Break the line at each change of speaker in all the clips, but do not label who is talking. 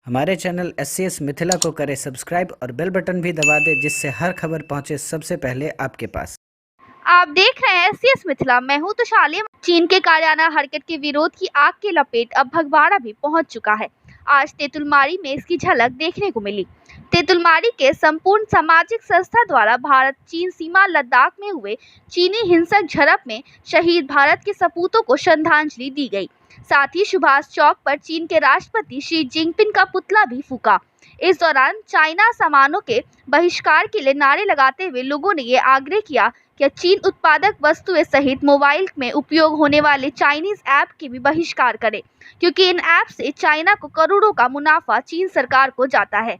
हमारे channel SCS Mithila को करें सब्सक्राइब और बेल बटन भी दबा दें, जिससे हर खबर पहुंचे सबसे पहले आपके पास।
आप देख रहे हैं SCS मिथिला। मैं हूं तुषाली। चीन के कायराना हरकत के विरोध की आग की लपेट अब भगवाड़ा भी पहुंच चुका है। आज तेतुलमारी में इसकी झलक देखने को मिली। तेतुलमारी के संपूर्ण सामाजिक संस्था द्वारा भारत चीन सीमा लद्दाख में हुए चीनी हिंसक झड़प में शहीद भारत के सपूतों को श्रद्धांजलि दी गई। साथ ही सुभाष चौक पर चीन के राष्ट्रपति शी जिनपिंग का पुतला भी फूका। इस दौरान चाइना सामानों के बहिष्कार के लिए नारे लगाते हुए लोगों ने ये आग्रह किया कि चीन उत्पादक वस्तुएं सहित मोबाइल में उपयोग होने वाले चाइनीज ऐप के भी बहिष्कार करे, क्योंकि इन ऐप से चाइना को करोड़ों का मुनाफा चीन सरकार को जाता है।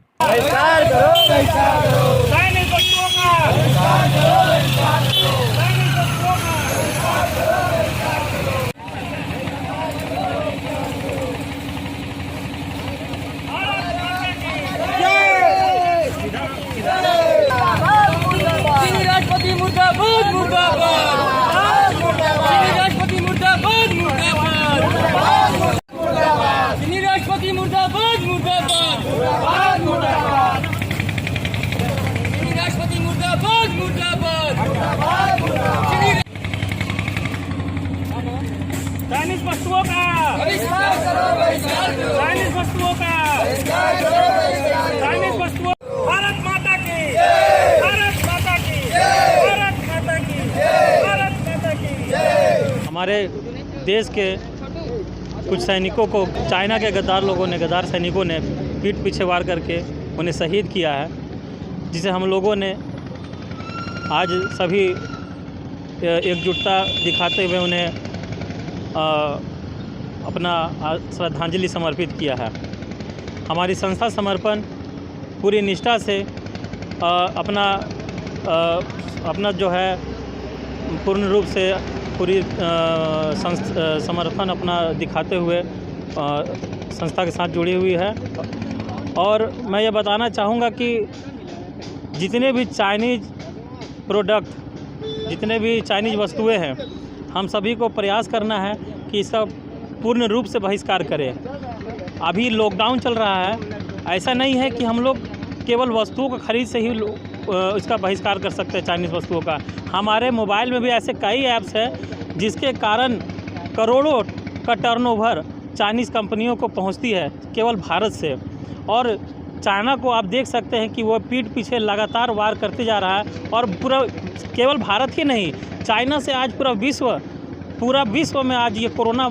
राष्ट्रपति मुर्दाबाद मुर्दाबाद, राष्ट्रपति मुर्दाबाद मुर्दाबाद, राष्ट्रपति मुर्दाबाद मुर्दाबाद, राष्ट्रपति मुर्दाबाद मुर्दाबाद। चाइनीज वस्तुओं का चाइनीज वस्तुओं भारत माता की, भारत माता की, भारत माता की, भारत माता की।
हमारे देश के कुछ सैनिकों को चाइना के गद्दार सैनिकों ने पीठ पीछे वार करके उन्हें शहीद किया है, जिसे हम लोगों ने आज सभी एकजुटता दिखाते हुए उन्हें अपना श्रद्धांजलि समर्पित किया है। हमारी संस्था समर्पण पूरी निष्ठा से अपना जो है पूर्ण रूप से पूरी समर्पण अपना दिखाते हुए संस्था के साथ जुड़ी हुई है। और मैं ये बताना चाहूँगा कि जितने भी चाइनीज़ प्रोडक्ट, जितने भी चाइनीज़ वस्तुएं हैं, हम सभी को प्रयास करना है कि इसका पूर्ण रूप से बहिष्कार करें। अभी लॉकडाउन चल रहा है, ऐसा नहीं है कि हम लोग केवल वस्तुओं का खरीद से ही इसका बहिष्कार कर सकते हैं। चाइनीज़ वस्तुओं का हमारे मोबाइल में भी ऐसे कई ऐप्स हैं जिसके कारण करोड़ों का टर्नओवर चाइनीज़ कंपनियों को पहुंचती है केवल भारत से। और चाइना को आप देख सकते हैं कि वो पीठ पीछे लगातार वार करते जा रहा है। और पूरा केवल भारत ही नहीं, चाइना से आज पूरा विश्व में आज ये कोरोना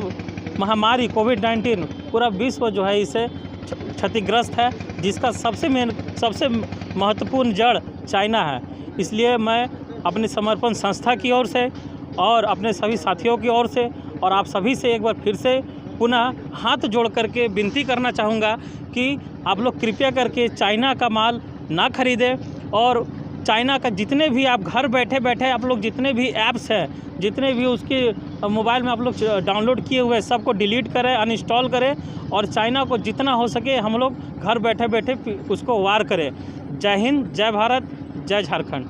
महामारी कोविड-19 पूरा विश्व जो है इससे क्षतिग्रस्त है, जिसका सबसे महत्वपूर्ण जड़ चाइना है। इसलिए मैं अपनी समर्पण संस्था की ओर से और अपने सभी साथियों की ओर से और आप सभी से एक बार फिर से पुनः हाथ जोड़ करके विनती करना चाहूँगा कि आप लोग कृपया करके चाइना का माल ना खरीदें। और चाइना का जितने भी आप घर बैठे बैठे आप लोग जितने भी ऐप्स हैं, जितने भी उसके मोबाइल में आप लोग डाउनलोड किए हुए सबको डिलीट करें, अनइंस्टॉल करें। और चाइना को जितना हो सके हम लोग घर बैठे बैठे उसको वार करें। जय हिंद, जय भारत, जय झारखंड।